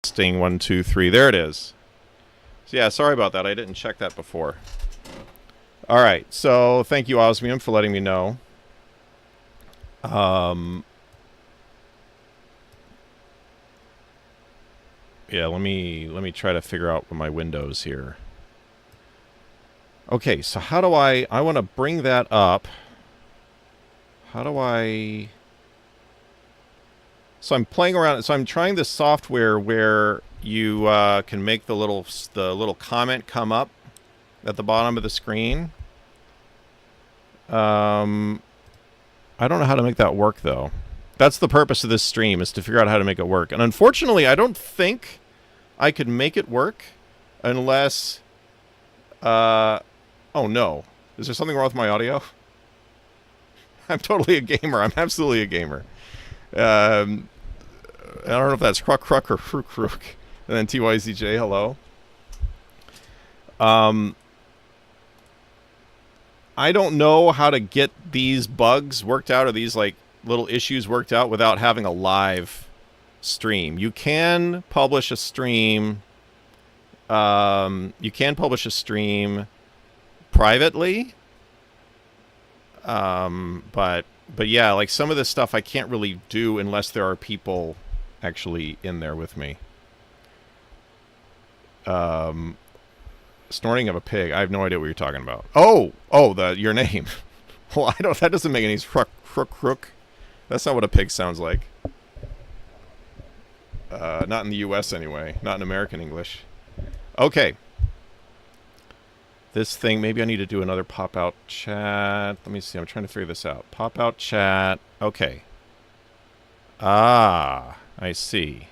Testing 1, 2, 3. There it is. So yeah, sorry about that. I didn't check that before. All right. So thank you, Osmium, for letting me know. Yeah, let me try to figure out my windows here. Okay, so how do I want to bring that up. How do I... So I'm playing around. So I'm trying this software where you can make the little comment come up at the bottom of the screen. I don't know how to make that work, though. That's the purpose of this stream, is to figure out how to make it work. And unfortunately, I don't think I could make it work unless... oh, no. Is there something wrong with my audio? I'm totally a gamer. I'm absolutely a gamer. I don't know if that's Kruk Kruk or Fruk Kruk. And then TYZJ, hello. I don't know how to get these bugs worked out, or these like little issues worked out, without having a live stream. You can publish a stream. You can publish a stream privately. But yeah, like some of this stuff I can't really do unless there are people actually in there with me. Snorting of a pig. I have no idea what you're talking about. Oh, your name. Well, that doesn't make any crook. That's not what a pig sounds like. Not in the US anyway. Not in American English. Okay. This thing, maybe I need to do another pop-out chat. Let me see, I'm trying to figure this out. Pop-out chat. Okay. Ah, I see.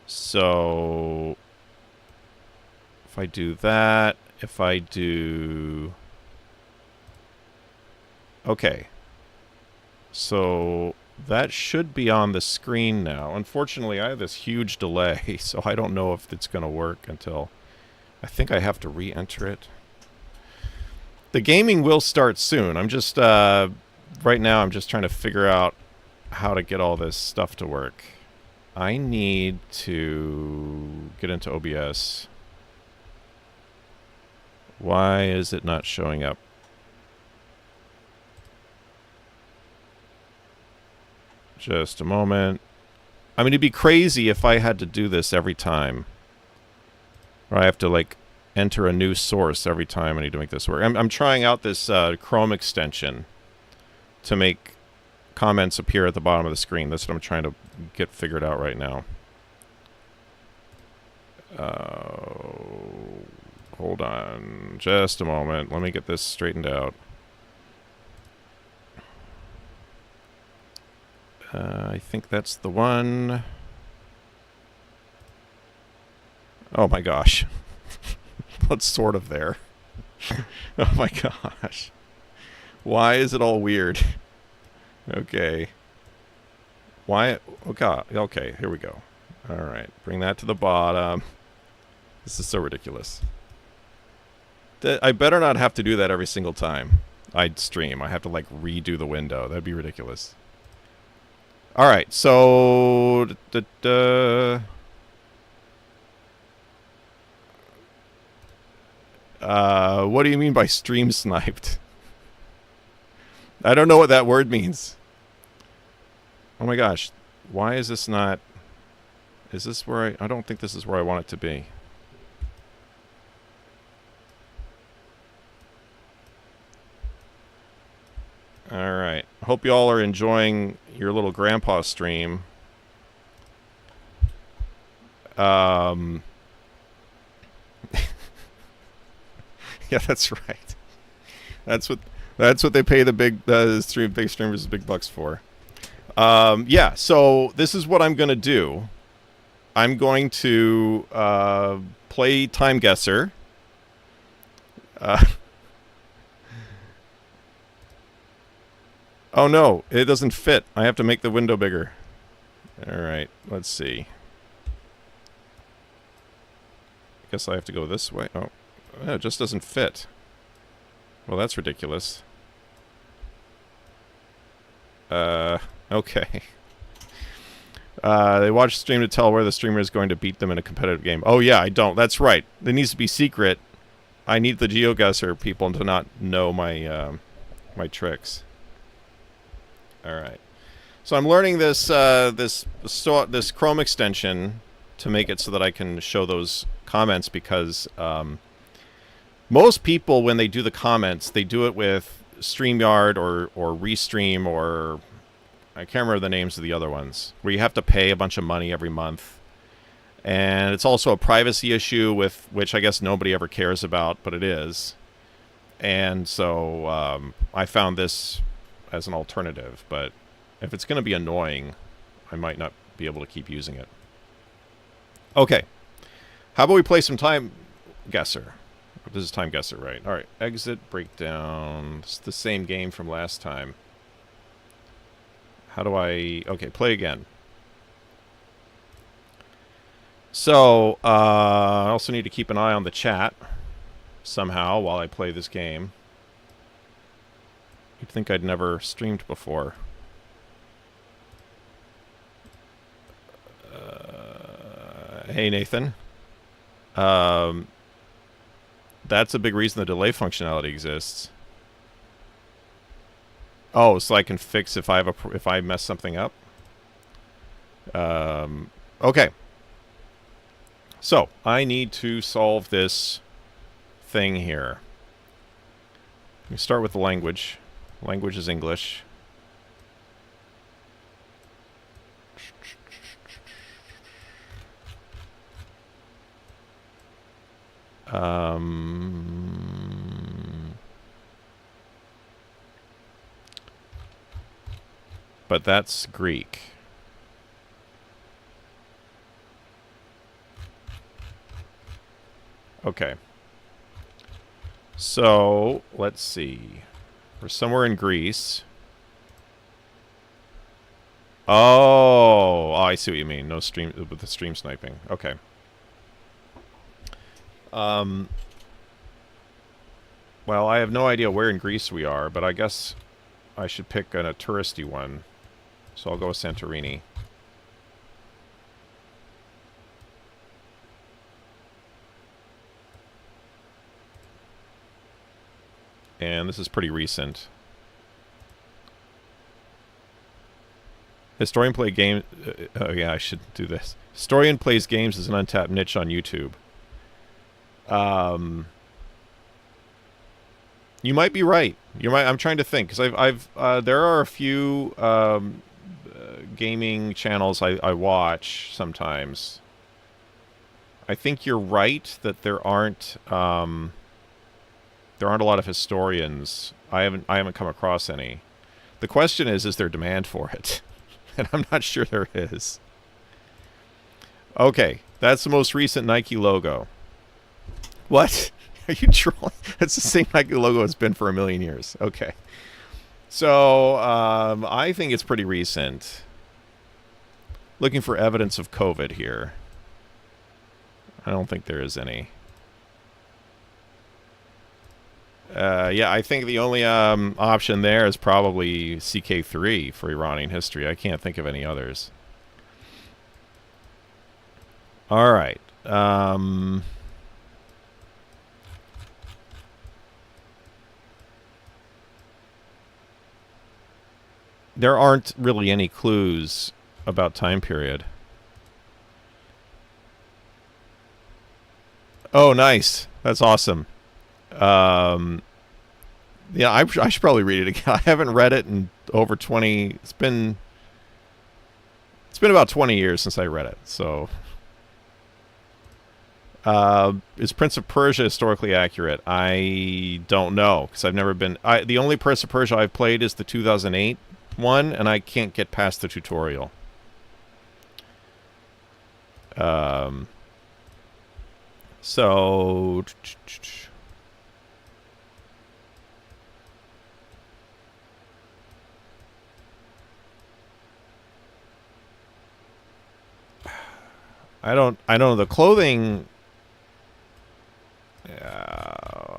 So... if I do that, if I do... Okay. So that should be on the screen now. Unfortunately, I have this huge delay, so I don't know if it's going to work until... I think I have to re-enter it. The gaming will start soon. I'm just... right now, I'm just trying to figure out how to get all this stuff to work. I need to get into OBS. Why is it not showing up? Just a moment. I mean, it'd be crazy if I had to do this every time. Or I have to, like, enter a new source every time I need to make this work. I'm trying out this Chrome extension to make comments appear at the bottom of the screen. That's what I'm trying to get figured out right now. Hold on just a moment. Let me get this straightened out. I think that's the one. Oh my gosh. What's sort of there? Oh my gosh. Why is it all weird? Okay. Why? Oh god. Okay, here we go. Alright, bring that to the bottom. This is so ridiculous. I better not have to do that every single time I stream. I have to, like, redo the window. That'd be ridiculous. Alright, so... what do you mean by stream sniped? I don't know what that word means. Oh my gosh. Why is this not... Is this where I don't think this is where I want it to be. Alright. Hope you all are enjoying your little grandpa stream. Yeah, that's right. That's what they pay the big streamers big bucks for. Yeah, so this is what I'm gonna do. I'm going to play Time Guesser. Oh no, it doesn't fit. I have to make the window bigger. Alright, let's see. I guess I have to go this way. Oh, it just doesn't fit. Well, that's ridiculous. Okay. They watch the stream to tell where the streamer is going to beat them in a competitive game. Oh, yeah, I don't. That's right. It needs to be secret. I need the GeoGuessr people to not know my my tricks. All right. So I'm learning this this Chrome extension to make it so that I can show those comments, because most people, when they do the comments, they do it with StreamYard or Restream, or I can't remember the names of the other ones, where you have to pay a bunch of money every month. And it's also a privacy issue, with which I guess nobody ever cares about, but it is. And so I found this as an alternative, but if it's going to be annoying, I might not be able to keep using it. Okay. How about we play some Time Guesser? This is Time Guesser, right? All right. Exit, breakdown. It's the same game from last time. How do I... Okay, play again. So, I also need to keep an eye on the chat somehow while I play this game. You'd think I'd never streamed before. Hey, Nathan. That's a big reason the delay functionality exists. Oh, so I can fix if I have if I mess something up. Okay. So I need to solve this thing here. We start with the language. Language is English. But that's Greek. Okay. So, let's see. We're somewhere in Greece. Oh, I see what you mean. No stream with the stream sniping. Okay. Well, I have no idea where in Greece we are, but I guess I should pick a touristy one. So I'll go with Santorini. And this is pretty recent. Historian play game. Oh yeah, I should do this. Historian plays games as an untapped niche on YouTube. You might be right. You might. I'm trying to think, because there are a few gaming channels I watch sometimes. I think you're right that there aren't a lot of historians. I haven't come across any. The question is there demand for it? And I'm not sure there is. Okay, that's the most recent Nike logo. What? Are you trolling? That's the same Nike logo it's been for a million years. Okay. So, I think it's pretty recent. Looking for evidence of COVID here. I don't think there is any. Yeah, I think the only option there is probably CK3 for Iranian history. I can't think of any others. All right. There aren't really any clues about time period. Oh, nice. That's awesome. Yeah, I should probably read it again. I haven't read it in over 20... It's been about 20 years since I read it, so... is Prince of Persia historically accurate? I don't know, because I've never been... the only Prince of Persia I've played is the 2008 one, and I can't get past the tutorial. So... I don't know. The clothing...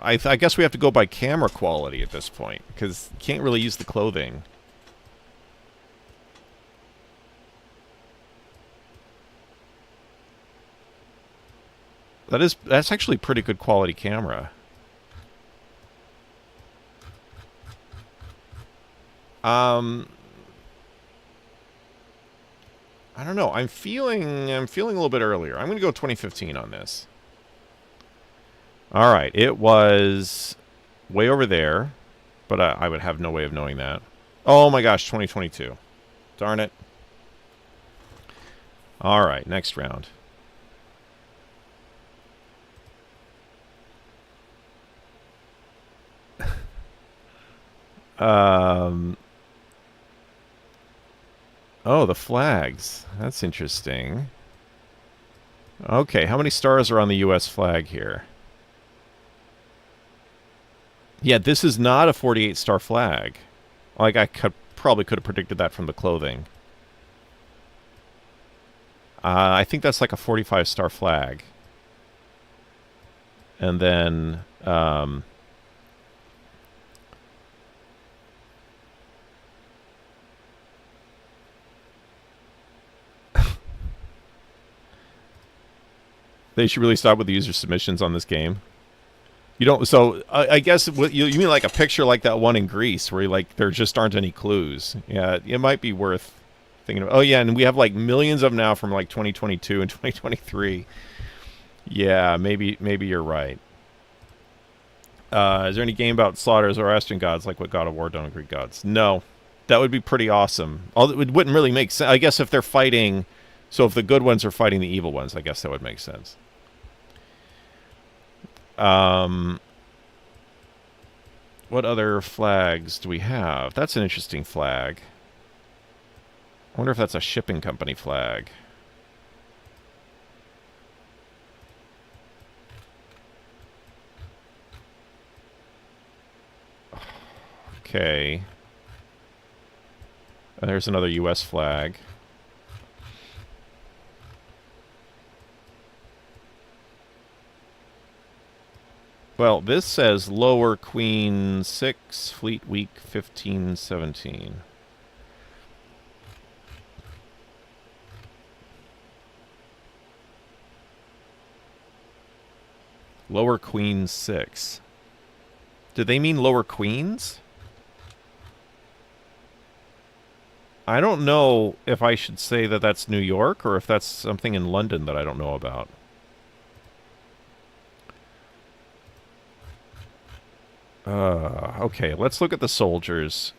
I guess we have to go by camera quality at this point, because you can't really use the clothing. That's actually pretty good quality camera. I don't know. I'm feeling a little bit earlier. I'm going to go 2015 on this. All right, it was way over there, but I would have no way of knowing that. Oh my gosh, 2022. Darn it. All right, next round. Oh, the flags. That's interesting. Okay, how many stars are on the U.S. flag here? Yeah, this is not a 48-star flag. Like, I probably could have predicted that from the clothing. I think that's like a 45-star flag. And then... they should really stop with the user submissions on this game. You don't. So I guess what you mean, like a picture like that one in Greece, where like there just aren't any clues. Yeah, it might be worth thinking of. Oh yeah, and we have like millions of them now from like 2022 and 2023. Yeah, maybe you're right. Is there any game about slaughters or Zoroastrian gods like what God of War done with Greek gods? No, that would be pretty awesome. Although it wouldn't really make sense. I guess if they're fighting, so if the good ones are fighting the evil ones, I guess that would make sense. What other flags do we have? That's an interesting flag. I wonder if that's a shipping company flag. Okay. And there's another U.S. flag. Well, this says Lower Queen 6, Fleet Week 1517. Lower Queen 6. Did they mean Lower Queens? I don't know if I should say that that's New York or if that's something in London that I don't know about. Okay, let's look at the soldiers.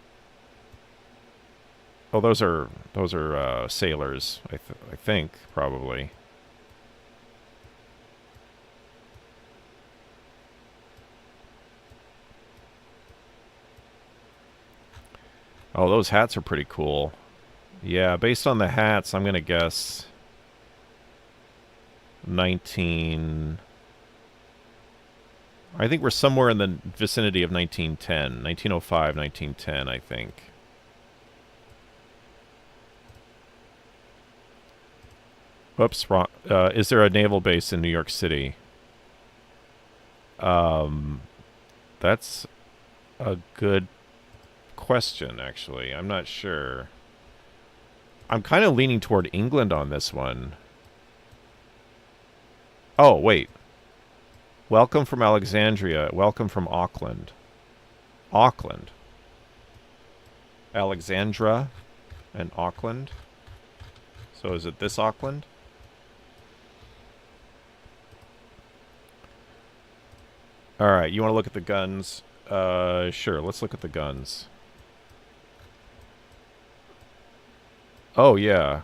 Oh, those are sailors, I think, probably. Oh, those hats are pretty cool. Yeah, based on the hats, I'm going to guess 19... I think we're somewhere in the vicinity of 1910. 1905, 1910, I think. Whoops, wrong. Is there a naval base in New York City? That's a good question, actually. I'm not sure. I'm kind of leaning toward England on this one. Oh, wait. Welcome from Alexandria. Welcome from Auckland. Auckland. Alexandra and Auckland. So is it this Auckland? Alright, you want to look at the guns? Sure, let's look at the guns. Oh, yeah.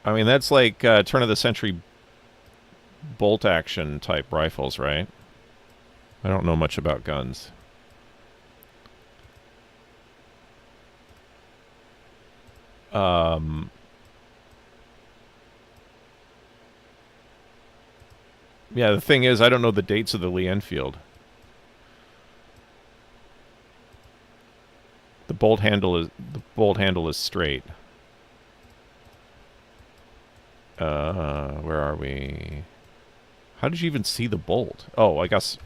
I mean, that's like turn-of-the-century bolt-action type rifles, right? I don't know much about guns. Yeah, the thing is, I don't know the dates of the Lee Enfield. The bolt handle is straight. Where are we? How did you even see the bolt? Oh, I guess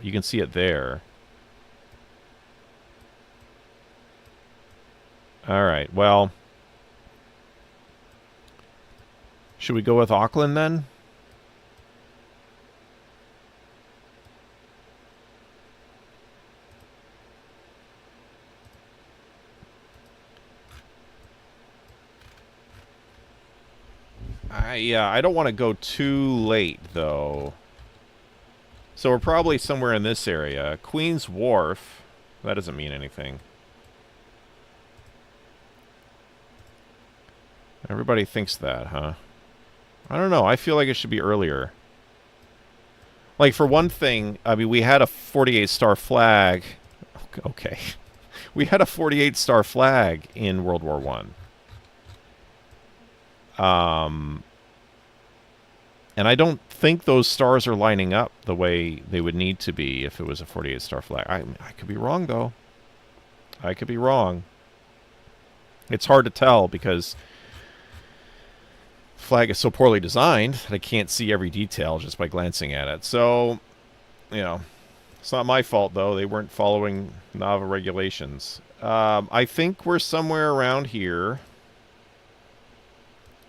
you can see it there. All right. Well, Should we go with Auckland then? Yeah, I don't want to go too late, though. So we're probably somewhere in this area. Queen's Wharf. That doesn't mean anything. Everybody thinks that, huh? I don't know. I feel like it should be earlier. Like, for one thing, I mean, we had a 48-star flag. Okay. We had a 48-star flag in World War I. And I don't think those stars are lining up the way they would need to be if it was a 48-star flag. I could be wrong, though. I could be wrong. It's hard to tell because the flag is so poorly designed that I can't see every detail just by glancing at it. So, you know, it's not my fault, though. They weren't following NAVA regulations. I think we're somewhere around here.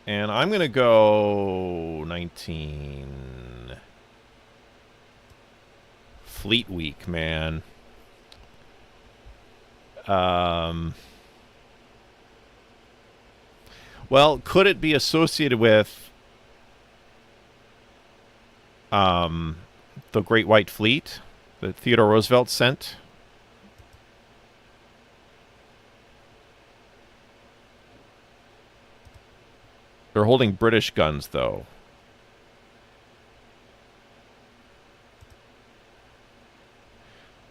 And I'm going to go 19. Fleet Week, man. Well, could it be associated with the Great White Fleet that Theodore Roosevelt sent? They're holding British guns, though.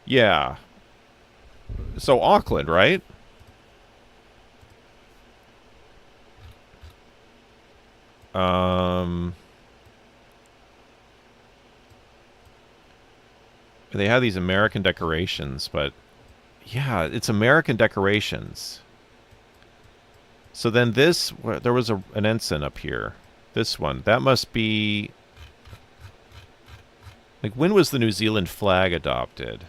Yeah. So Auckland, right? They have these American decorations, but yeah, it's American decorations. So then this, there was an ensign up here. This one. That must be... Like, when was the New Zealand flag adopted?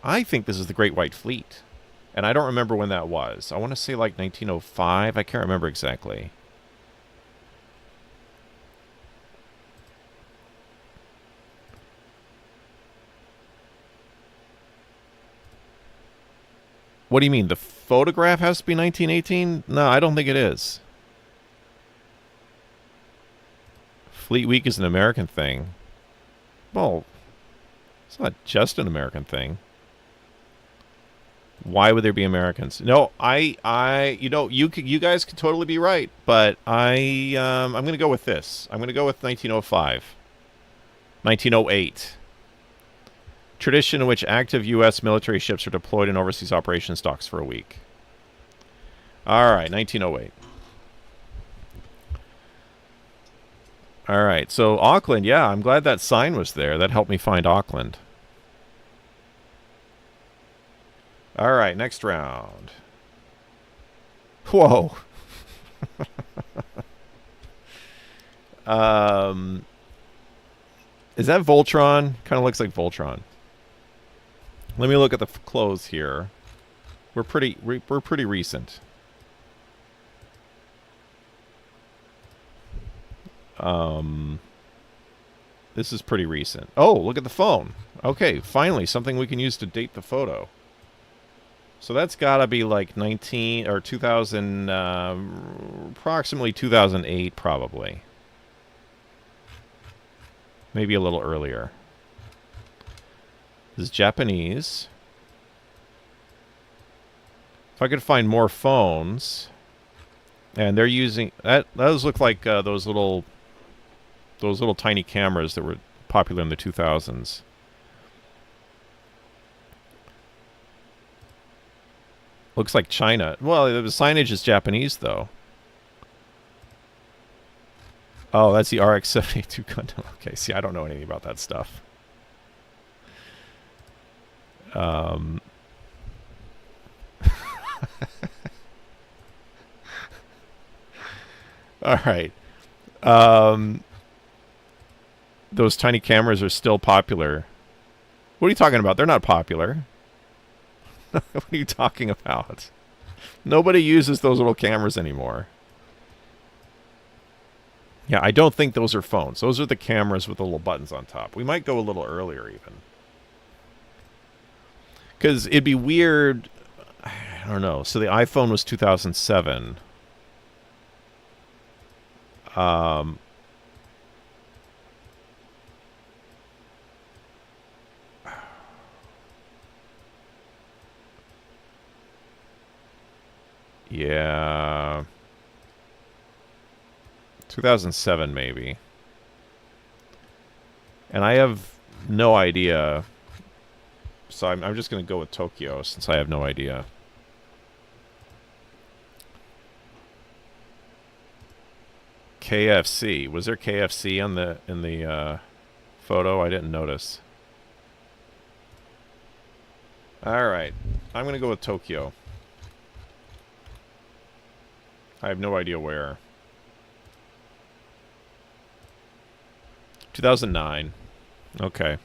I think this is the Great White Fleet. And I don't remember when that was. I want to say like 1905. I can't remember exactly. What do you mean? The photograph has to be 1918? No, I don't think it is. Fleet Week is an American thing. Well, it's not just an American thing. Why would there be Americans? No, you know, you guys could totally be right, but I'm going to go with this. I'm going to go with 1905. 1908. Tradition in which active U.S. military ships are deployed in overseas operations docks for a week. All right, 1908. All right, so Auckland, yeah, I'm glad that sign was there. That helped me find Auckland. All right, next round. Whoa. Is that Voltron? Kind of looks like Voltron. Let me look at the clothes here. We're pretty recent. This is pretty recent. Oh, look at the phone. Okay, finally something we can use to date the photo. So that's got to be like 19 or 2000, approximately 2008, probably. Maybe a little earlier. This is Japanese. If I could find more phones, and they're using that. Those look like those little tiny cameras that were popular in the 2000s. Looks like China. Well, the signage is Japanese, though. Oh, that's the RX-72 Gundam. Okay, see, I don't know anything about that stuff. All right. Those tiny cameras are still popular. What are you talking about? They're not popular. What are you talking about? Nobody uses those little cameras anymore. Yeah, I don't think those are phones. Those are the cameras with the little buttons on top. We might go a little earlier even. Because it'd be weird. I don't know. So the iPhone was 2007. Yeah. 2007 maybe. And I have no idea. So I'm just going to go with Tokyo since I have no idea. KFC. Was there KFC on the in the photo? I didn't notice. All right. I'm going to go with Tokyo. I have no idea where. 2009. Okay.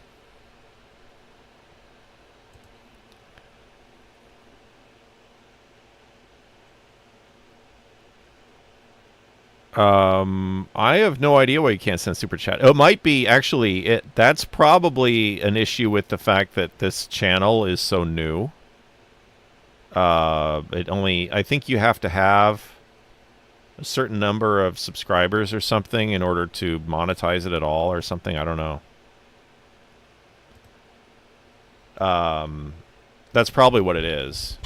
I have no idea why you can't send super chat. It might be actually that's probably an issue with the fact that this channel is so new. I think you have to have a certain number of subscribers or something in order to monetize it at all or something. I don't know. That's probably what it is.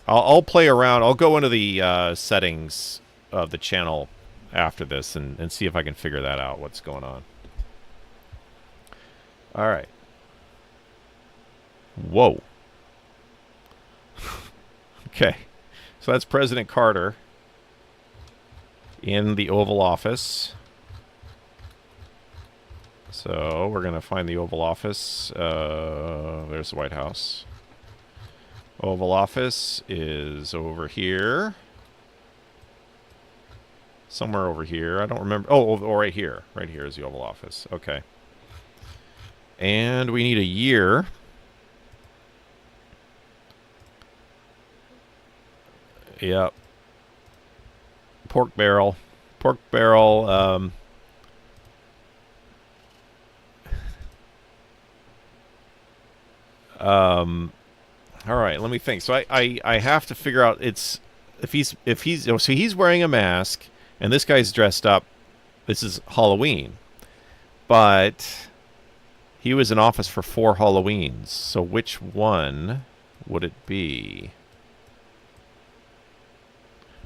I'll play around. I'll go into the settings of the channel after this and see if I can figure that out, what's going on. All right. Whoa. Okay. So that's President Carter in the Oval Office. So we're going to find the Oval Office. There's the White House. Oval Office is over here. Somewhere over here. I don't remember. Oh, right here. Right here is the Oval Office. Okay. And we need a year. Yep. Pork barrel. Pork barrel. All right, let me think. So I have to figure out if he's so he's wearing a mask and this guy's dressed up. This is Halloween. But he was in office for 4 Halloweens. So which one would it be?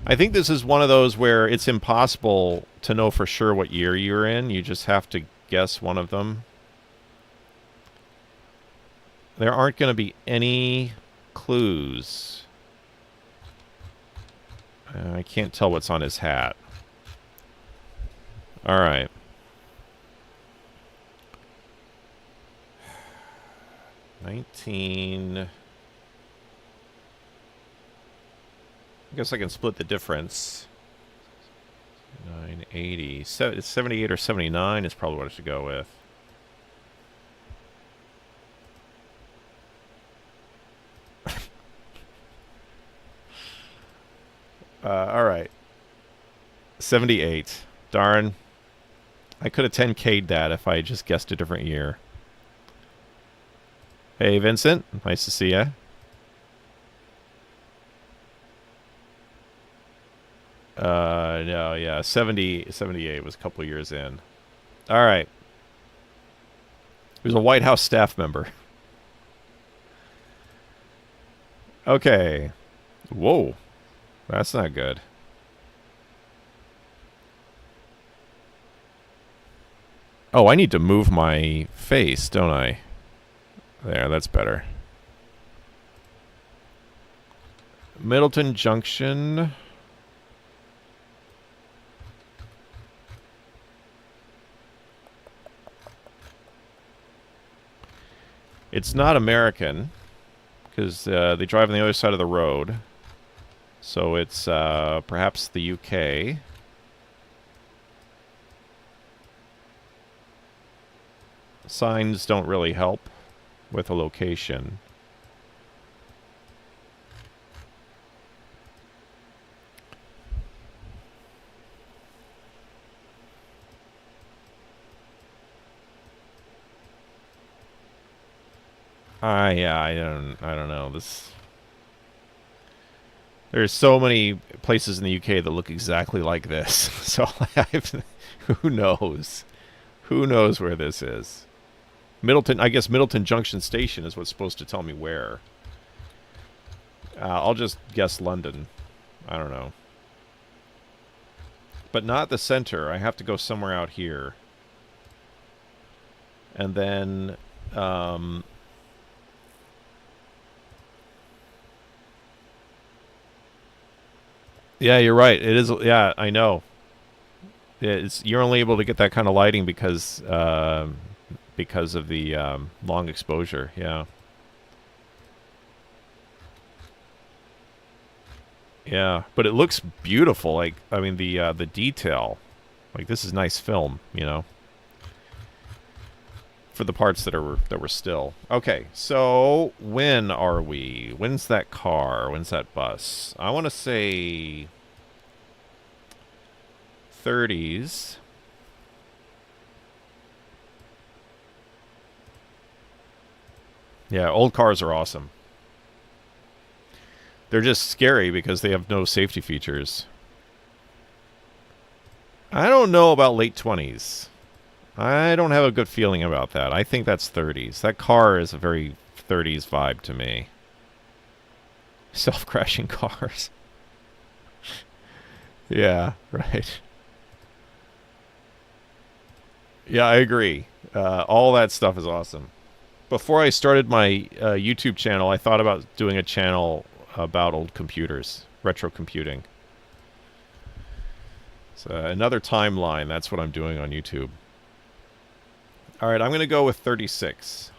I think this is one of those where it's impossible to know for sure what year you're in. You just have to guess one of them. There aren't going to be any clues. I can't tell what's on his hat. All right. I guess I can split the difference. 980. 78 or 79 is probably what I should go with. All right. 78. Darn. I could have 10K'd that if I just guessed a different year. Hey, Vincent. Nice to see ya. No, yeah. 78 was a couple years in. All right. He was a White House staff member. Okay. Whoa. That's not good. Oh, I need to move my face, don't I? There, that's better. Middleton Junction. It's not American, because they drive on the other side of the road. So it's perhaps the UK. Signs don't really help with a location. Yeah, I don't know. There's so many places in the UK that look exactly like this. So who knows? Who knows where this is? Middleton, I guess Middleton Junction Station is what's supposed to tell me where. I'll just guess London. I don't know. But not the center. I have to go somewhere out here. And then... yeah, you're right. It is... Yeah, I know. You're only able to get that kind of lighting because of the long exposure. Yeah. Yeah, but it looks beautiful. Like, I mean, the detail. Like, this is nice film, you know, for the parts that were still. Okay, so when are we? When's that car? When's that bus? I want to say 30s. Yeah, old cars are awesome. They're just scary because they have no safety features. I don't know about late 20s. I don't have a good feeling about that. I think that's 30s. That car is a very 30s vibe to me. Self-crashing cars. Yeah, right. Yeah, I agree. All that stuff is awesome. Before I started my YouTube channel, I thought about doing a channel about old computers, retro computing. So another timeline, that's what I'm doing on YouTube. All right, I'm going to go with 36.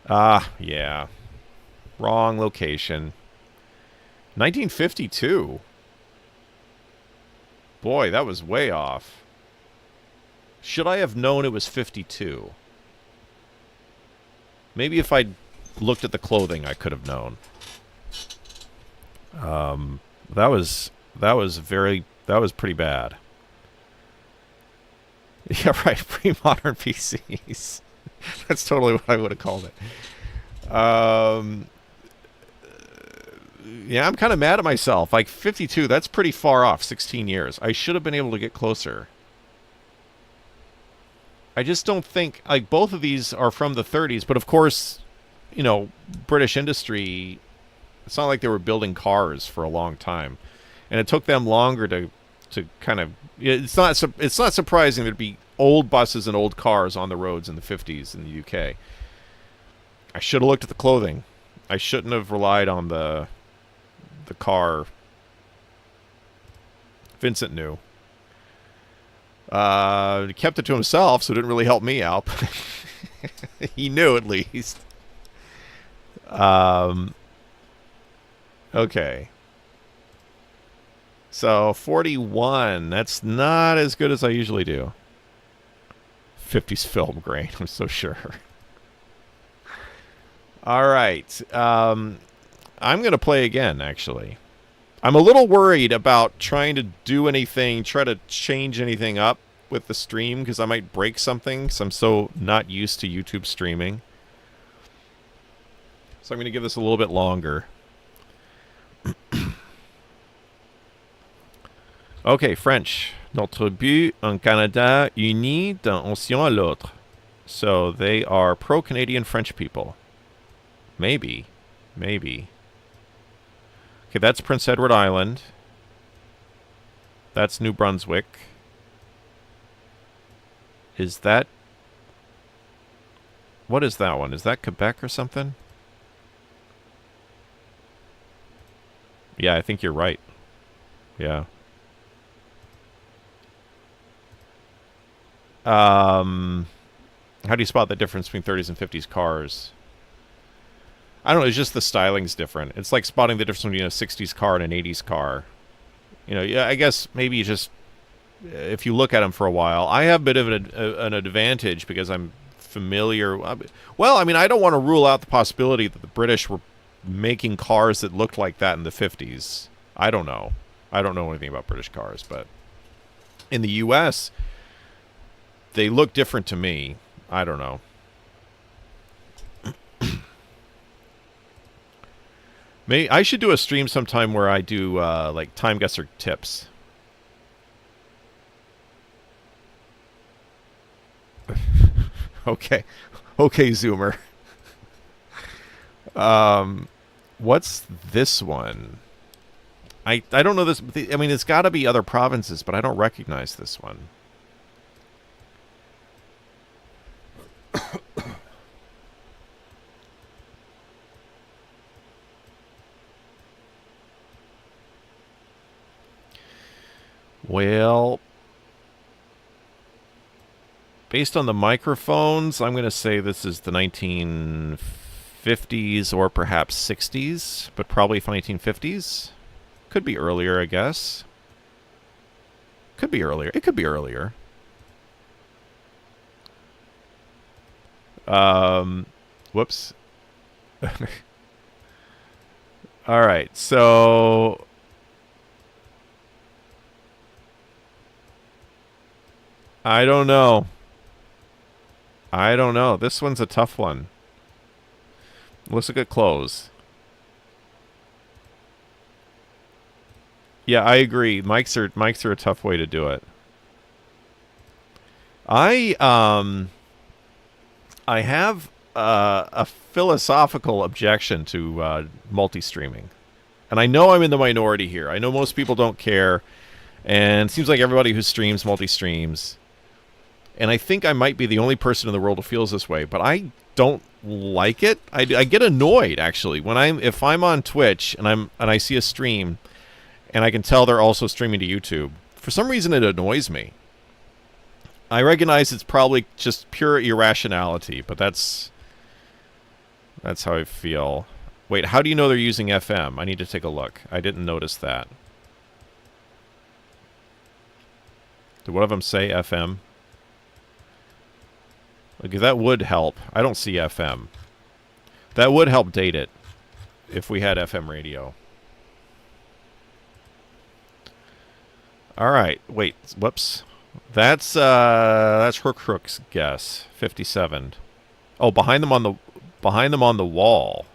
Yeah. Wrong location. 1952. Boy, that was way off. Should I have known it was 52? Maybe if I'd looked at the clothing, I could have known. That was pretty bad. Yeah, right. Pre-modern PCs. That's totally what I would have called it. Yeah, I'm kind of mad at myself. Like 52, that's pretty far off. 16 years. I should have been able to get closer. I just don't think, like, both of these are from the 30s, but of course, you know, British industry, it's not like they were building cars for a long time. And it took them longer to kind of, it's not surprising there'd be old buses and old cars on the roads in the 50s in the UK. I should have looked at the clothing. I shouldn't have relied on the car. Vincent knew. He kept it to himself, so it didn't really help me out. He knew at least. Okay. So 41. That's not as good as I usually do. 50s film grain. I'm so sure. All right. I'm going to play again, actually. I'm a little worried about trying to do anything, try to change anything up with the stream, because I might break something, because I'm so not used to YouTube streaming. So I'm going to give this a little bit longer. Okay, French. Notre but en Canada uni d'un océan à l'autre. So they are pro-Canadian French people. Maybe. Maybe. Okay, that's Prince Edward Island. That's New Brunswick. Is that... What is that one? Is that Quebec or something? Yeah, I think you're right. Yeah. How do you spot the difference between 30s and 50s cars? I don't know, it's just the styling's different. It's like spotting the difference between a 60s car and an 80s car. You know, yeah, I guess maybe you just... If you look at them for a while... I have a bit of an advantage because I'm familiar... Well, I mean, I don't want to rule out the possibility that the British were making cars that looked like that in the 50s. I don't know. I don't know anything about British cars, but... In the U.S., they look different to me. I don't know. May I should do a stream sometime where I do like time guesser tips. Okay, okay, Zoomer. What's this one? I don't know this. I mean, it's got to be other provinces, but I don't recognize this one. Well, based on the microphones, I'm going to say this is the 1950s or perhaps 60s, but probably 1950s. Could be earlier, I guess. Could be earlier. It could be earlier. Whoops. All right, so I don't know. I don't know. This one's a tough one. Let's look at clothes. Yeah, I agree. Mics are a tough way to do it. I have a philosophical objection to multi-streaming. And I know I'm in the minority here. I know most people don't care. And it seems like everybody who streams multi-streams. And I think I might be the only person in the world who feels this way. But I don't like it. I get annoyed, actually. If I'm on Twitch and I see a stream and I can tell they're also streaming to YouTube, for some reason it annoys me. I recognize it's probably just pure irrationality, but that's how I feel. Wait, how do you know they're using FM? I need to take a look. I didn't notice that. Did one of them say FM? Like, that would help. I don't see FM. That would help date it if we had FM radio. All right. Wait. Whoops. That's Hook's guess. 57. Oh, behind them on the wall.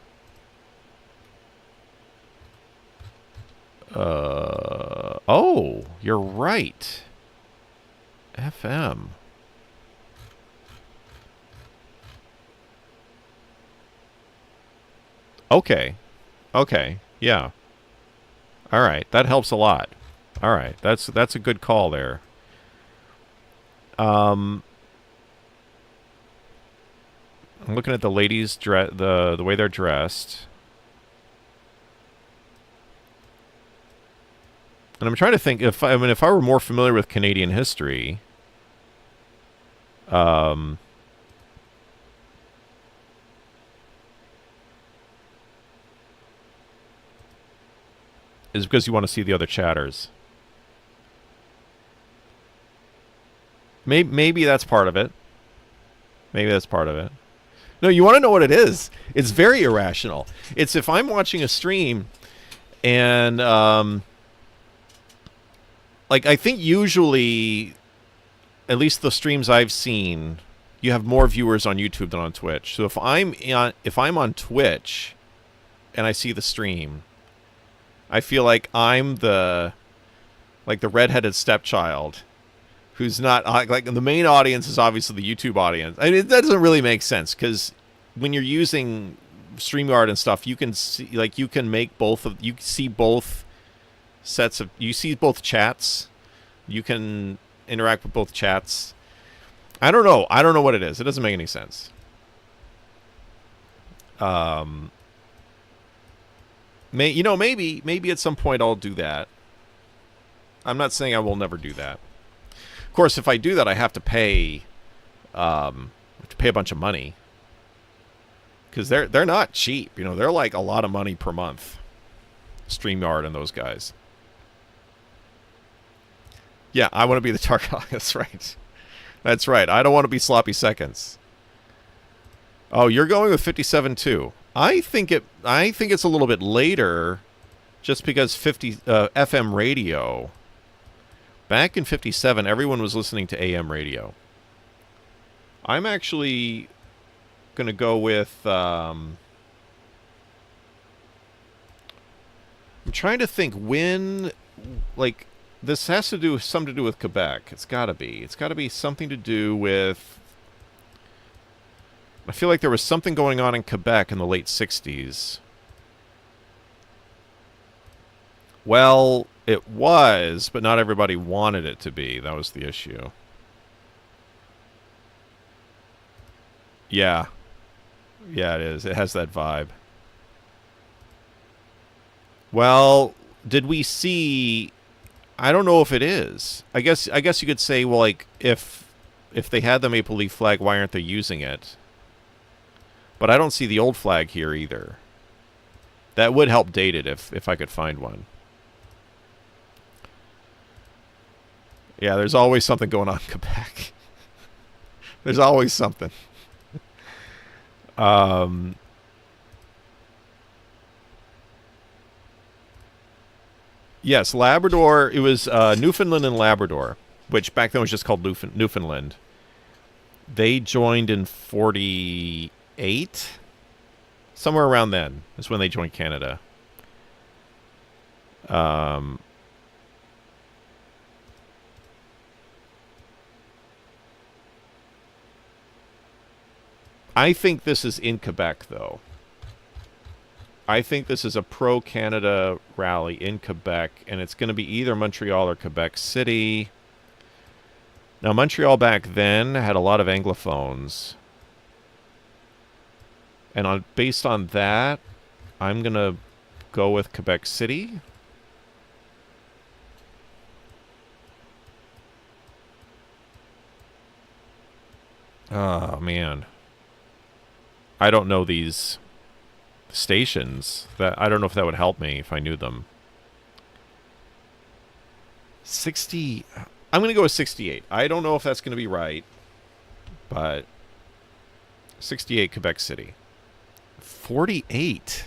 Oh, you're right. FM. Okay. Okay. Yeah. All right. That helps a lot. All right. That's a good call there. I'm looking at the ladies' the way they're dressed. And I'm trying to think if I were more familiar with Canadian history, is because you want to see the other chatters. Maybe that's part of it. Maybe that's part of it. No, you want to know what it is. It's very irrational. It's if I'm watching a stream and like, I think usually, at least the streams I've seen, you have more viewers on YouTube than on Twitch. So if I'm on Twitch and I see the stream, I feel like I'm the redheaded stepchild who's not like the main audience is obviously the YouTube audience. I mean, that doesn't really make sense because when you're using StreamYard and stuff, you can see you can make you see both sets of you see both chats. You can interact with both chats. I don't know what it is. It doesn't make any sense. Maybe at some point I'll do that. I'm not saying I will never do that. Of course, if I do that, I have to pay a bunch of money because they're not cheap. They're like a lot of money per month. StreamYard and those guys. Yeah, I want to be the target. That's right. That's right. I don't want to be sloppy seconds. Oh, you're going with 57 too. I think it's a little bit later, just because FM radio. Back in 57, everyone was listening to AM radio. I'm actually going to go with I'm trying to think when, like, this has to do something to do with Quebec. It's got to be. It's got to be something to do with. I feel like there was something going on in Quebec in the late 60s. Well, it was, but not everybody wanted it to be. That was the issue. Yeah. Yeah, it is. It has that vibe. Well, did we see? I don't know if it is. I guess you could say, well, like if they had the maple leaf flag, why aren't they using it? But I don't see the old flag here either. That would help date it if I could find one. Yeah, there's always something going on in Quebec. There's always something. Yes, Labrador. It was Newfoundland and Labrador, which back then was just called Newfoundland. They joined in 48. Somewhere around then is when they joined Canada. I think this is in Quebec, though. I think this is a pro-Canada rally in Quebec, and it's going to be either Montreal or Quebec City. Now, Montreal back then had a lot of Anglophones. And based on that, I'm going to go with Quebec City. Oh, man. I don't know these stations. I don't know if that would help me if I knew them. 60... I'm going to go with 68. I don't know if that's going to be right, but 68 Quebec City. 48.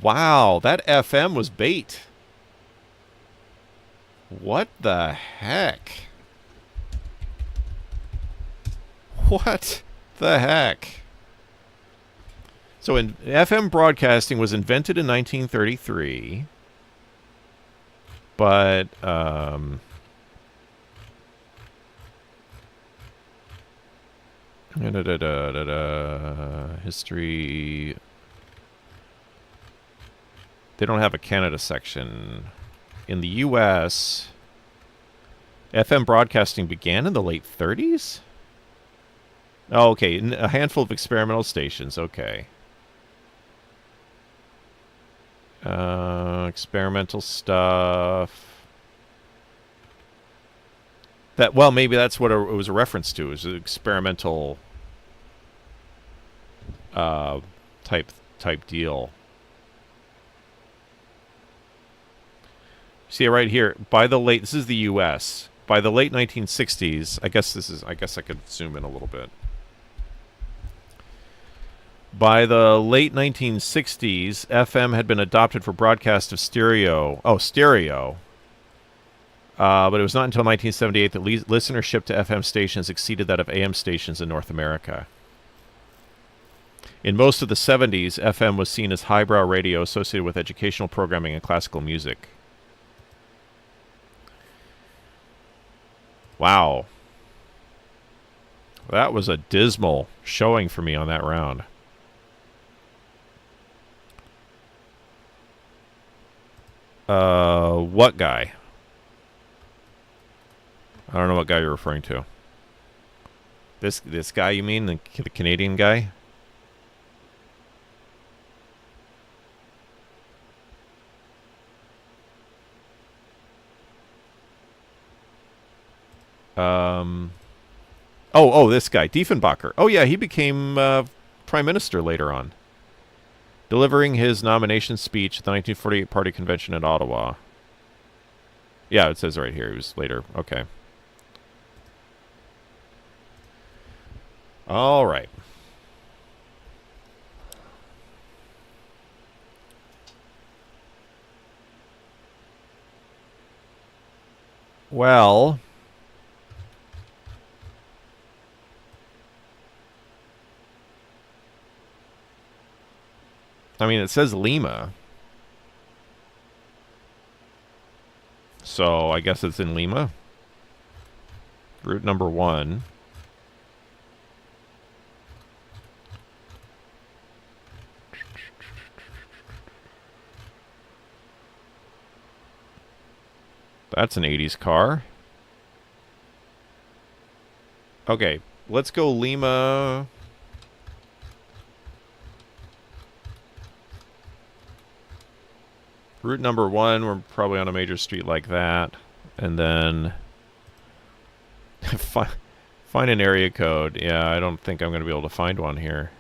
Wow, that FM was bait. What the heck? What the heck? So FM broadcasting was invented in 1933. But, history. They don't have a Canada section. In the U.S., FM broadcasting began in the late 30s? Oh, okay. A handful of experimental stations. Okay. Experimental stuff. Well, maybe that's what it was a reference to. It was an experimental type deal. See it right here. This is the U.S. By the late 1960s, I guess I could zoom in a little bit. By the late 1960s, FM had been adopted for broadcast of stereo. Oh, stereo. But it was not until 1978 that listenership to FM stations exceeded that of AM stations in North America. In most of the 70s, FM was seen as highbrow radio associated with educational programming and classical music. Wow. That was a dismal showing for me on that round. What guy? I don't know what guy you're referring to. This guy, you mean? The Canadian guy? Oh, this guy, Diefenbacher. Oh, yeah, he became prime minister later on, delivering his nomination speech at the 1948 Party Convention at Ottawa. Yeah, it says right here. He was later. Okay. All right. Well, I mean, it says Lima. So I guess it's in Lima. Route number 1. That's an 80s car. Okay, let's go Lima. Route number 1, we're probably on a major street like that. And then find an area code. Yeah, I don't think I'm going to be able to find one here.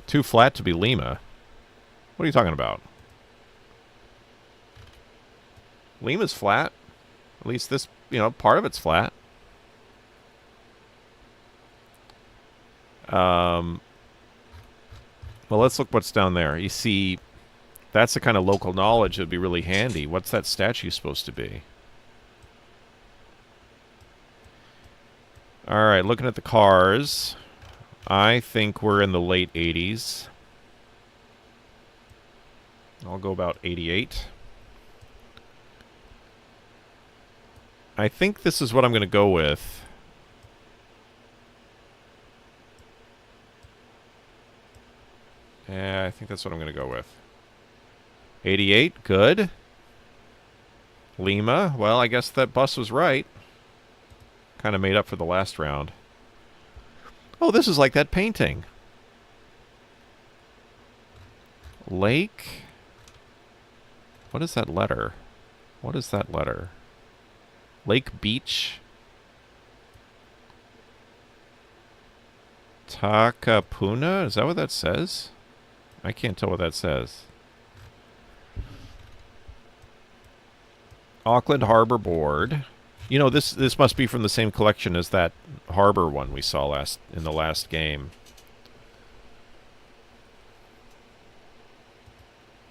Too flat to be Lima. What are you talking about? Lima's flat. At least this, part of it's flat. Well, let's look what's down there. You see, that's the kind of local knowledge that would be really handy. What's that statue supposed to be? All right, looking at the cars. I think we're in the late 80s. I'll go about 88. I think this is what I'm going to go with. Yeah, I think that's what I'm going to go with. 88, good. Lima, well, I guess that bus was right. Kind of made up for the last round. Oh, this is like that painting. Lake. What is that letter? What is that letter? Lake Beach. Takapuna? Is that what that says? I can't tell what that says. Auckland Harbor Board. You know, this must be from the same collection as that harbor one we saw in the last game.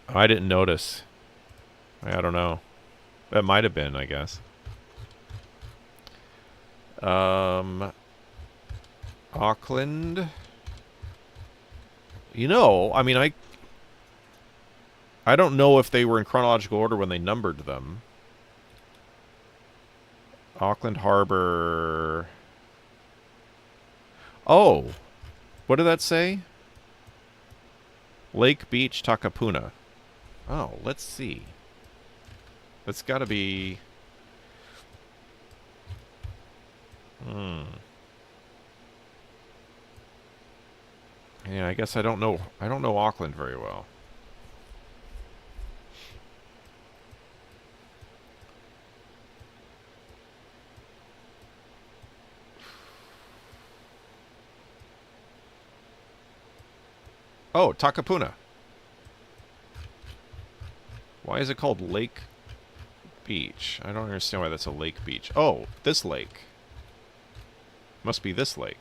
I didn't notice. I don't know. That might have been, I guess. Auckland. You know, I mean, I don't know if they were in chronological order when they numbered them. Auckland Harbor. Oh. What did that say? Lake Beach, Takapuna. Oh, let's see. That's got to be... Yeah, I guess I don't know Auckland very well. Oh, Takapuna. Why is it called Lake Beach? I don't understand why that's a lake beach. Oh, this lake. Must be this lake.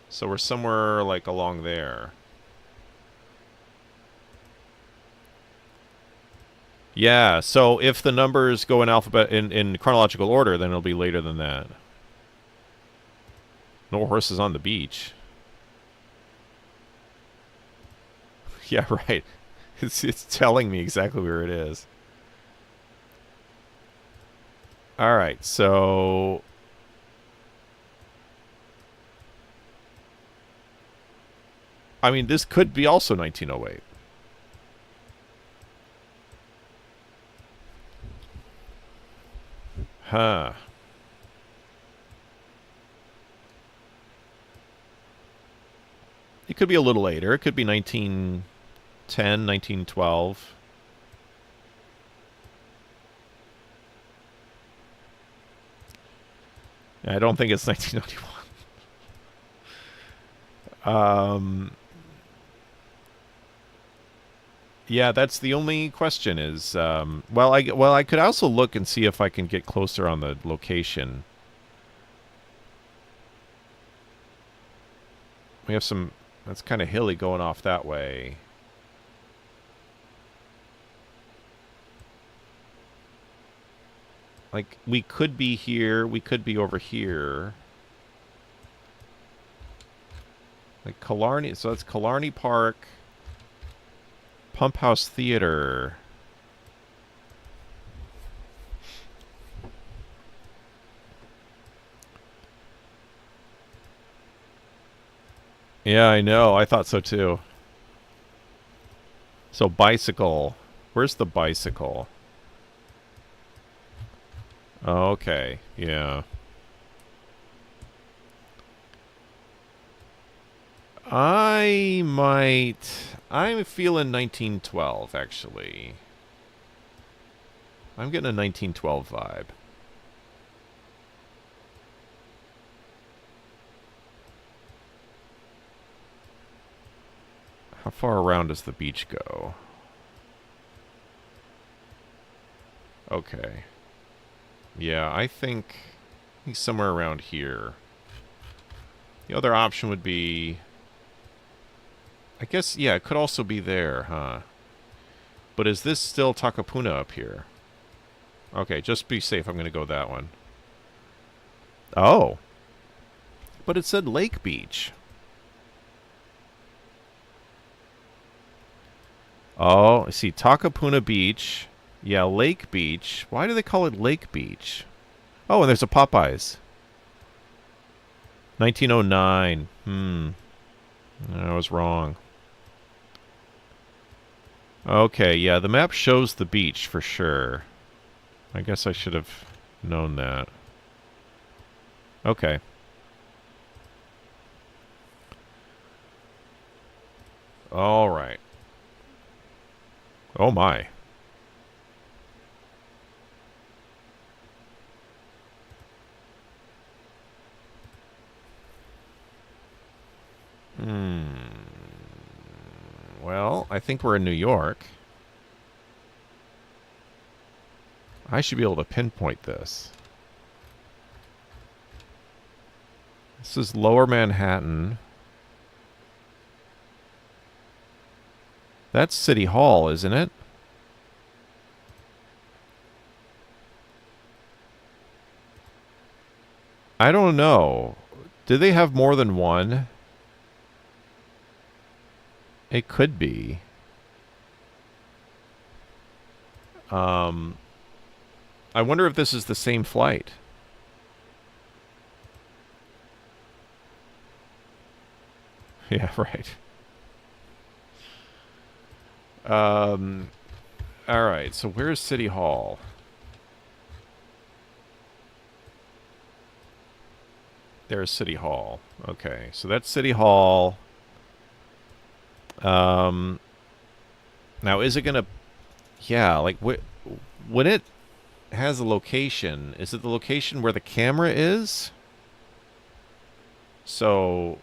So we're somewhere like along there. Yeah, so if the numbers go in in chronological order, then it'll be later than that. No horses on the beach. Yeah, right. It's telling me exactly where it is. All right, so I mean, this could be also 1908. Huh. It could be a little later. It could be 1910, 1912. I don't think it's 1991. Yeah, that's the only question is, well, I could also look and see if I can get closer on the location. We have some, that's kind of hilly going off that way. Like, we could be here. We could be over here. Like, Killarney. So that's Killarney Park. Pump House Theater. Yeah, I know. I thought so too. So bicycle. Where's the bicycle? Oh, okay. Yeah. I'm feeling 1912, actually. I'm getting a 1912 vibe. How far around does the beach go? Okay. Yeah, I think somewhere around here. The other option would be... I guess, yeah, it could also be there, huh? But is this still Takapuna up here? Okay, just be safe. I'm going to go that one. Oh. But it said Lake Beach. Oh, I see. Takapuna Beach. Yeah, Lake Beach. Why do they call it Lake Beach? Oh, and there's a Popeyes. 1909. I was wrong. Okay, yeah, the map shows the beach for sure. I guess I should have known that. Okay. All right. Oh my. Well, I think we're in New York. I should be able to pinpoint this. This is Lower Manhattan. That's City Hall, isn't it? I don't know. Do they have more than one? It could be. I wonder if this is the same flight. Yeah, right. Alright, so where's City Hall? There's City Hall. Okay, so that's City Hall. Now, is it gonna... Yeah, like, when it has a location, is it the location where the camera is? So,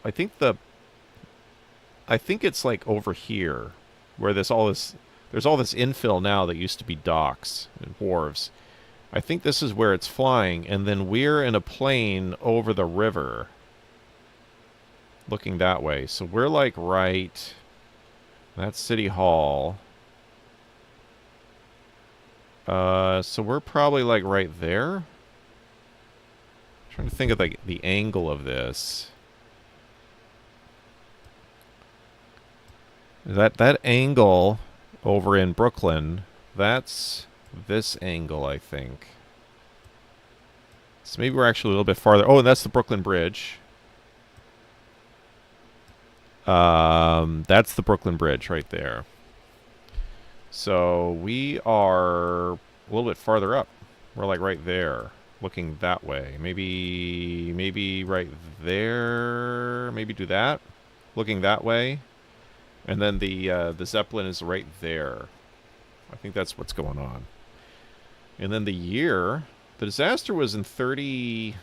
I think it's like over here, where there's all this infill now that used to be docks and wharves. I think this is where it's flying, and then we're in a plane over the river, looking that way. So we're like right... That's City Hall. So we're probably like right there. I'm trying to think of like the angle of this. That angle over in Brooklyn, that's this angle, I think. So maybe we're actually a little bit farther. Oh, and that's the Brooklyn Bridge. That's the Brooklyn Bridge right there. So we are a little bit farther up. We're like right there, looking that way. Maybe right there. Maybe do that, looking that way. And then the Zeppelin is right there. I think that's what's going on. And then the year, the disaster was in 30...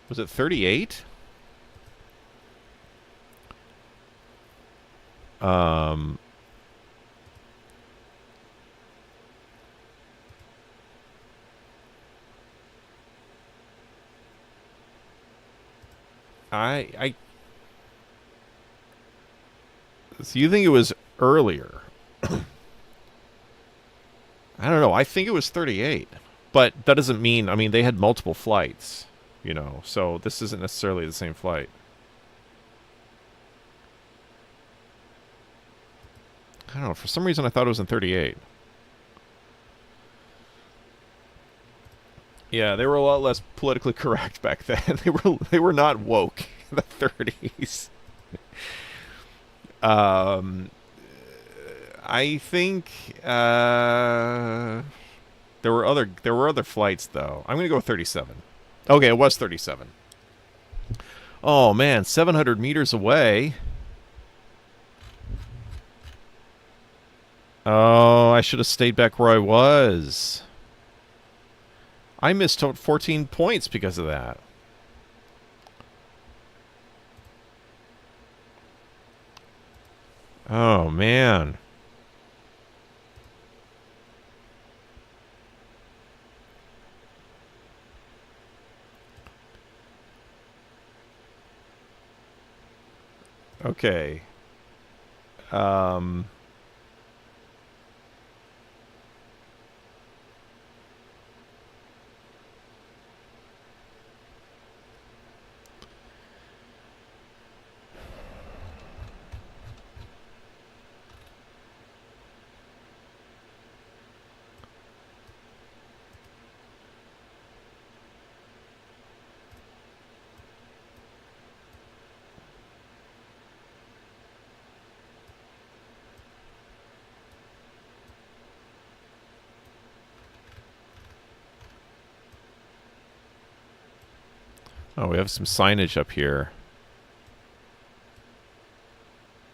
Was it 38? So you think it was earlier? I don't know. I think it was 38, But that doesn't mean, I mean, they had multiple flights, you know, so this isn't necessarily the same flight. I don't know, for some reason I thought it was in 38. Yeah, they were a lot less politically correct back then. They were not woke in the 30s. I think there were other flights though. I'm gonna go with 37. Okay, it was 37. Oh man, 700 meters away. Oh, I should have stayed back where I was. I missed 14 points because of that. Oh, man. Okay. Oh, we have some signage up here.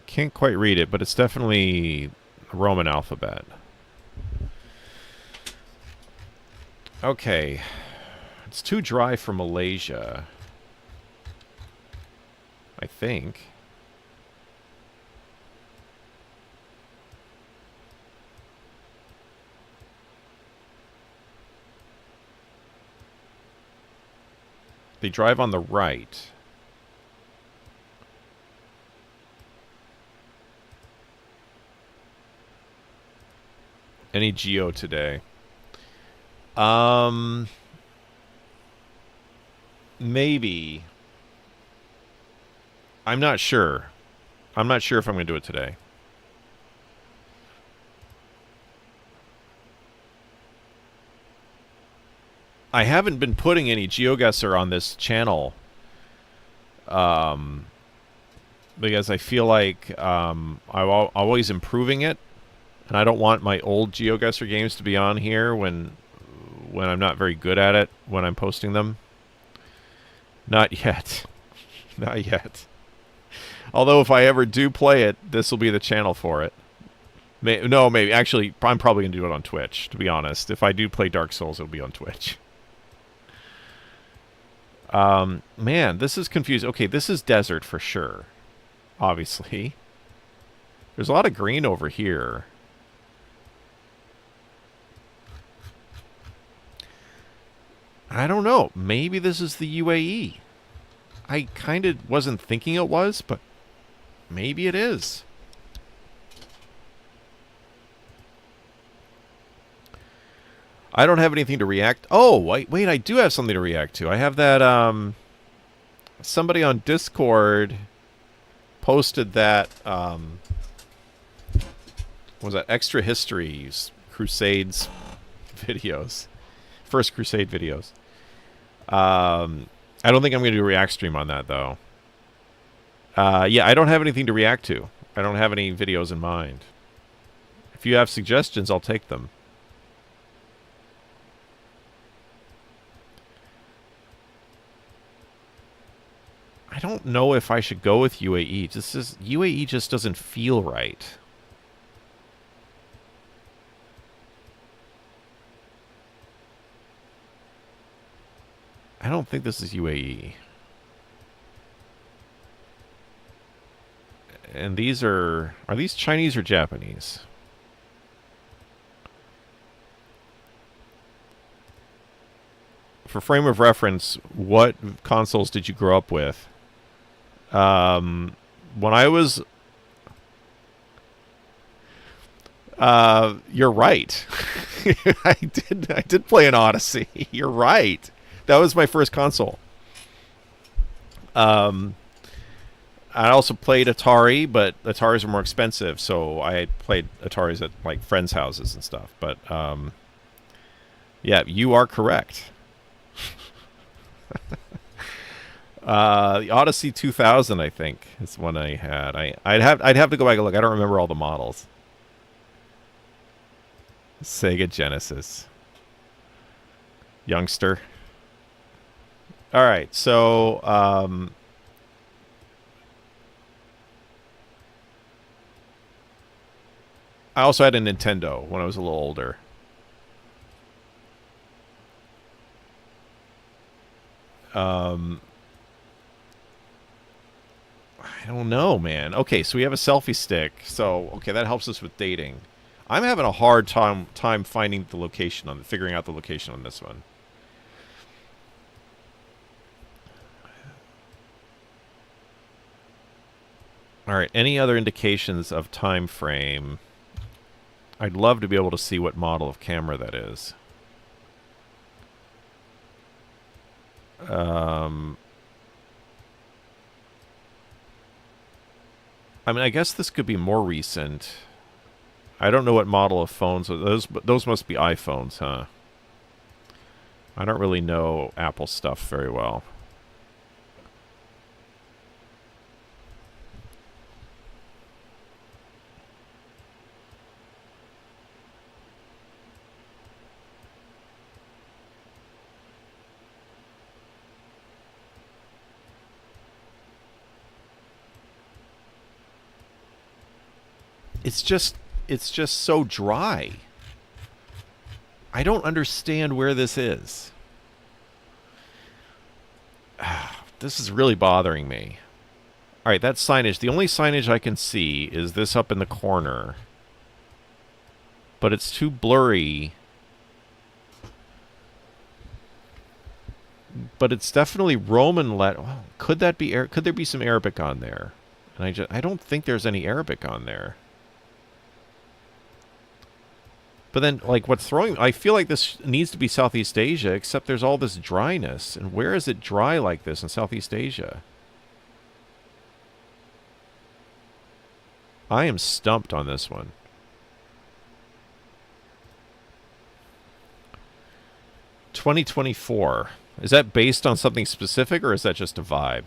Can't quite read it, but it's definitely a Roman alphabet. Okay. It's too dry for Malaysia, I think. They drive on the right. Any geo today? Maybe. I'm not sure. I'm not sure if I'm going to do it today. I haven't been putting any GeoGuessr on this channel. Because I feel like I'm always improving it. And I don't want my old GeoGuessr games to be on here when I'm not very good at it when I'm posting them. Not yet. Not yet. Although if I ever do play it, this will be the channel for it. No, maybe. Actually, I'm probably going to do it on Twitch, to be honest. If I do play Dark Souls, it'll be on Twitch. Man, this is confusing. Okay, this is desert for sure. Obviously. There's a lot of green over here. I don't know. Maybe this is the UAE. I kind of wasn't thinking it was, but maybe it is. I don't have anything to react. Oh, wait, I do have something to react to. I have that, somebody on Discord posted that, what was that? Extra Histories Crusades videos. First Crusade videos. I don't think I'm going to do a react stream on that, though. Yeah, I don't have anything to react to. I don't have any videos in mind. If you have suggestions, I'll take them. I don't know if I should go with UAE. UAE just doesn't feel right. I don't think this is UAE. And these are these Chinese or Japanese? For frame of reference, what consoles did you grow up with? When I was... you're right. I did play an Odyssey. You're right. That was my first console. Um, I also played Atari, but Ataris are more expensive, so I played Ataris at like friends' houses and stuff. But yeah, you are correct. The Odyssey 2000, I think, is one I had. I'd have to go back and look. I don't remember all the models. Sega Genesis. Youngster. All right, so I also had a Nintendo when I was a little older. Um, I don't know, man. Okay, so we have a selfie stick. So okay, that helps us with dating. I'm having a hard time finding the location on figuring out the location on this one. All right. Any other indications of time frame? I'd love to be able to see what model of camera that is. I mean, I guess this could be more recent. I don't know what model of phones those must be iPhones, huh? I don't really know Apple stuff very well. It's just so dry. I don't understand where this is. This is really bothering me. All right, that signage. The only signage I can see is this up in the corner. But it's too blurry. But it's definitely Roman letter. Oh, could that be? Could there be some Arabic on there? And I don't think there's any Arabic on there. But then, like, what's throwing... I feel like this needs to be Southeast Asia, except there's all this dryness. And where is it dry like this in Southeast Asia? I am stumped on this one. "2024. Is that based on something specific, or is that just a vibe?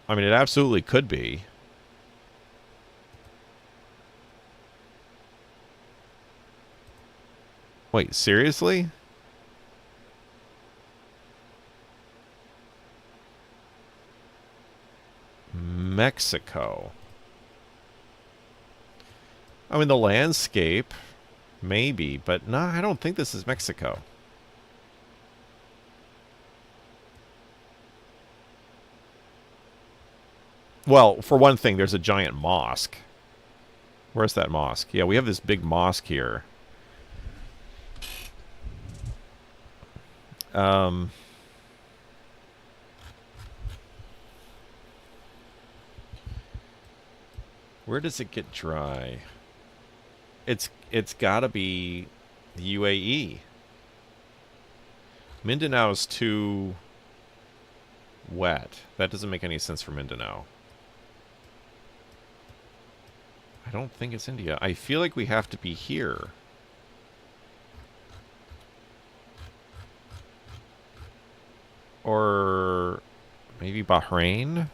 I mean, it absolutely could be. Wait, seriously? Mexico. I mean, the landscape, maybe, but no, I don't think this is Mexico. Well, for one thing, there's a giant mosque. Where's that mosque? Yeah, we have this big mosque here. Where does it get dry? It's got to be the UAE. Mindanao is too wet. That doesn't make any sense for Mindanao. I don't think it's India. I feel like we have to be here. Or maybe Bahrain?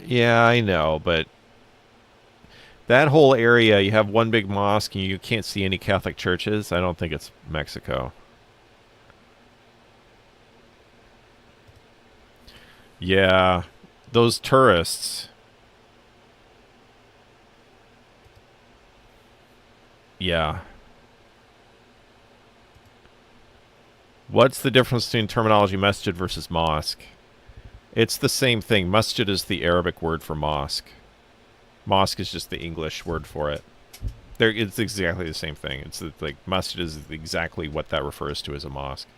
Yeah, I know, but that whole area, you have one big mosque and you can't see any Catholic churches. I don't think it's Mexico. Yeah, those tourists. Yeah. What's the difference between terminology masjid versus mosque? It's the same thing. Masjid is the Arabic word for mosque. Mosque is just the English word for it. It's exactly the same thing. It's like masjid is exactly what that refers to as a mosque.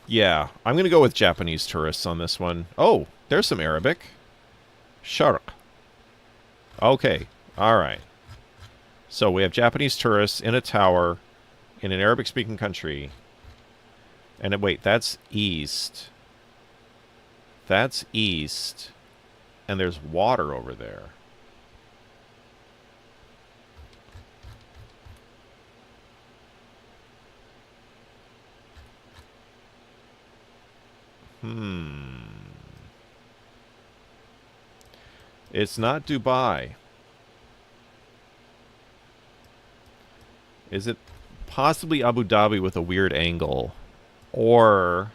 Yeah, I'm gonna go with Japanese tourists on this one. Oh, there's some Arabic. Sharq. Okay, all right. So we have Japanese tourists in a tower in an Arabic-speaking country. And wait, that's east. That's east. And there's water over there. It's not Dubai. Is it possibly Abu Dhabi with a weird angle? Or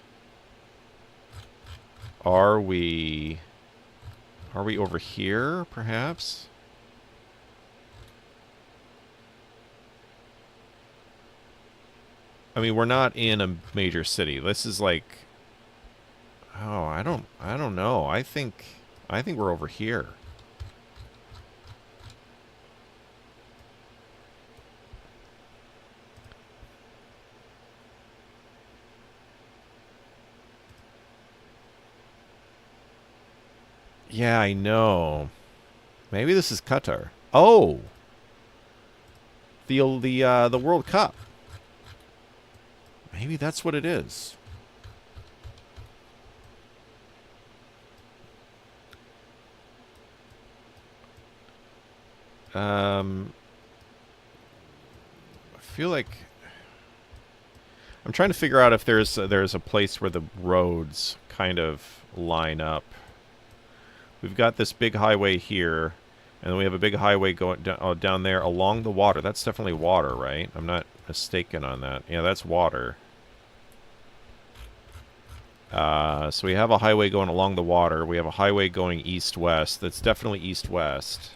are we over here, perhaps? I mean, we're not in a major city. This is like, oh, I don't know. I think we're over here. Yeah, I know. Maybe this is Qatar. Oh, the World Cup. Maybe that's what it is. I feel like I'm trying to figure out if there's a place where the roads kind of line up. We've got this big highway here, and then we have a big highway going down there along the water. That's definitely water, right? I'm not mistaken on that. Yeah, that's water. So we have a highway going along the water. We have a highway going east-west. That's definitely east-west.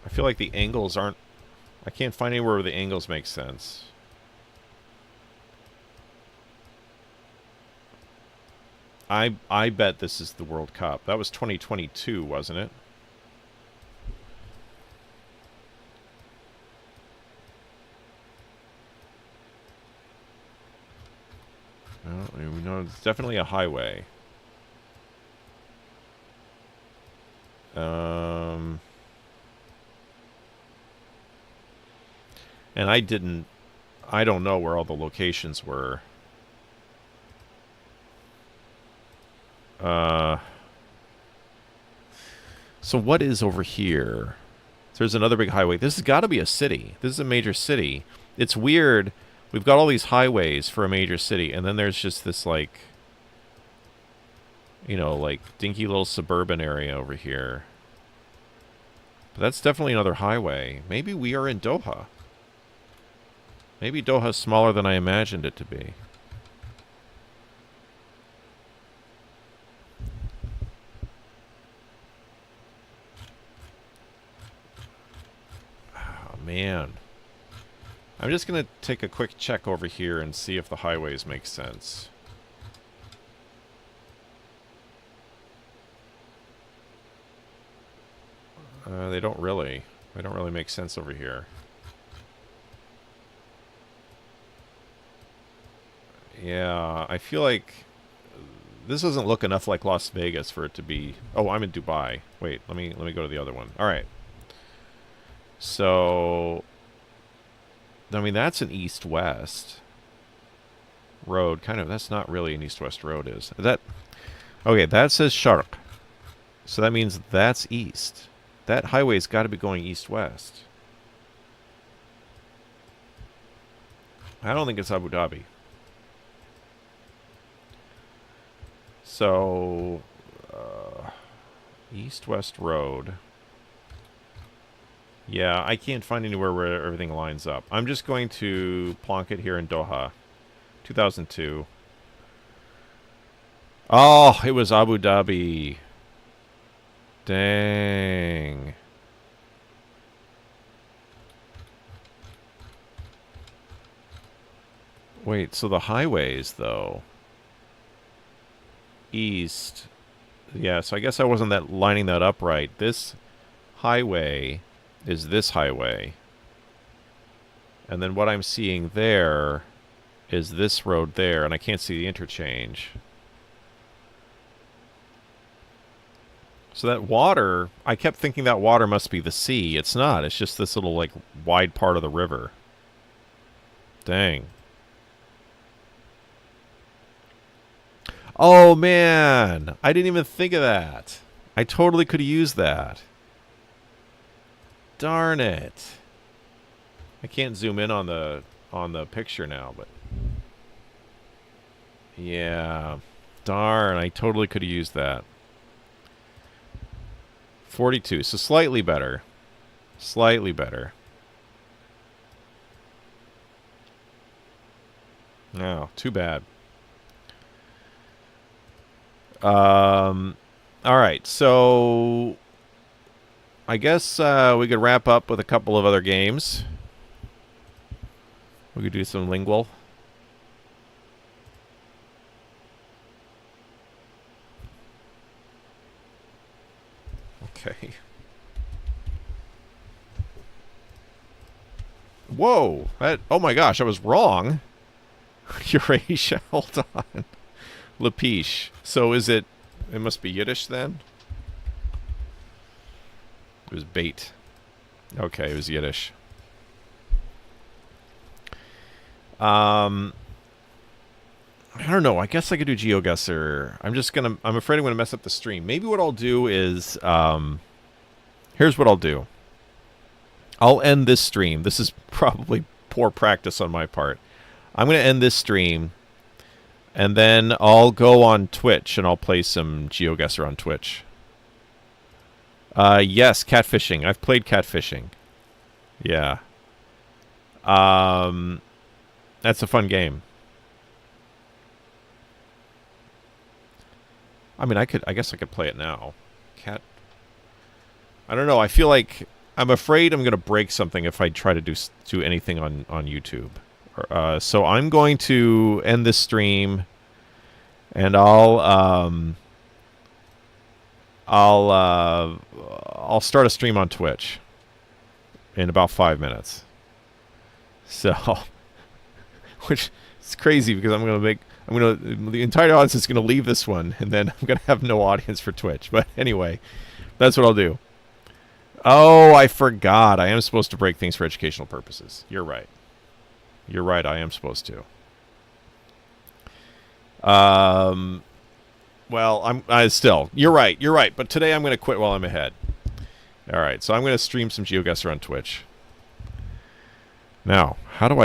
I feel like the angles aren't... I can't find anywhere where the angles make sense. I bet this is the World Cup. That was 2022, wasn't it? No, it's definitely a highway. And I don't know where all the locations were. So what is over here? There's another big highway. This has got to be a city. This is a major city. It's weird. We've got all these highways for a major city, and then there's just this, like, you know, like, dinky little suburban area over here. But that's definitely another highway. Maybe we are in Doha. Maybe Doha's smaller than I imagined it to be. Oh, man. I'm just going to take a quick check over here and see if the highways make sense. They don't really. They don't really make sense over here. Yeah, I feel like this doesn't look enough like Las Vegas for it to be... Oh, I'm in Dubai. Wait, let me go to the other one. All right. So, I mean, that's an east-west road. Kind of, that's not really an east-west road, is that? Okay, that says Sharq. So that means that's east. That highway's got to be going east-west. I don't think it's Abu Dhabi. So, east-west road. Yeah, I can't find anywhere where everything lines up. I'm just going to plonk it here in Doha. 2002. Oh, it was Abu Dhabi. Dang. Wait, so the highways, though. East. Yeah, so I guess I wasn't lining that up right. This highway is this highway. And then what I'm seeing there is this road there, and I can't see the interchange. So that water, I kept thinking that water must be the sea. It's not. It's just this little, like, wide part of the river. Dang. Oh, man. I didn't even think of that. I totally could have used that. Darn it. I can't zoom in on the picture now, but... Yeah. Darn, I totally could have used that. 42, so slightly better. Slightly better. No, too bad. Alright, so... I guess we could wrap up with a couple of other games. We could do some lingual. Okay. Whoa! Oh my gosh, I was wrong. Eurasia, hold on. Lapiche. So is it... It must be Yiddish then? It was bait. Okay, it was Yiddish. I don't know. I guess I could do GeoGuessr. I'm afraid I'm gonna mess up the stream. Maybe what I'll do is, here's what I'll do. I'll end this stream. This is probably poor practice on my part. I'm gonna end this stream, and then I'll go on Twitch and I'll play some GeoGuessr on Twitch. Yes, catfishing. I've played catfishing. Yeah. That's a fun game. I mean, I guess I could play it now. I don't know. I feel like I'm afraid I'm going to break something if I try to do anything on YouTube. So I'm going to end this stream, and I'll start a stream on Twitch in about 5 minutes. So, which is crazy because the entire audience is gonna leave this one, and then I'm gonna have no audience for Twitch. But anyway, that's what I'll do. Oh, I forgot. I am supposed to break things for educational purposes. You're right. You're right. I am supposed to. Well, still. You're right. You're right. But today I'm gonna quit while I'm ahead. All right. So I'm gonna stream some GeoGuessr on Twitch. Now, how do I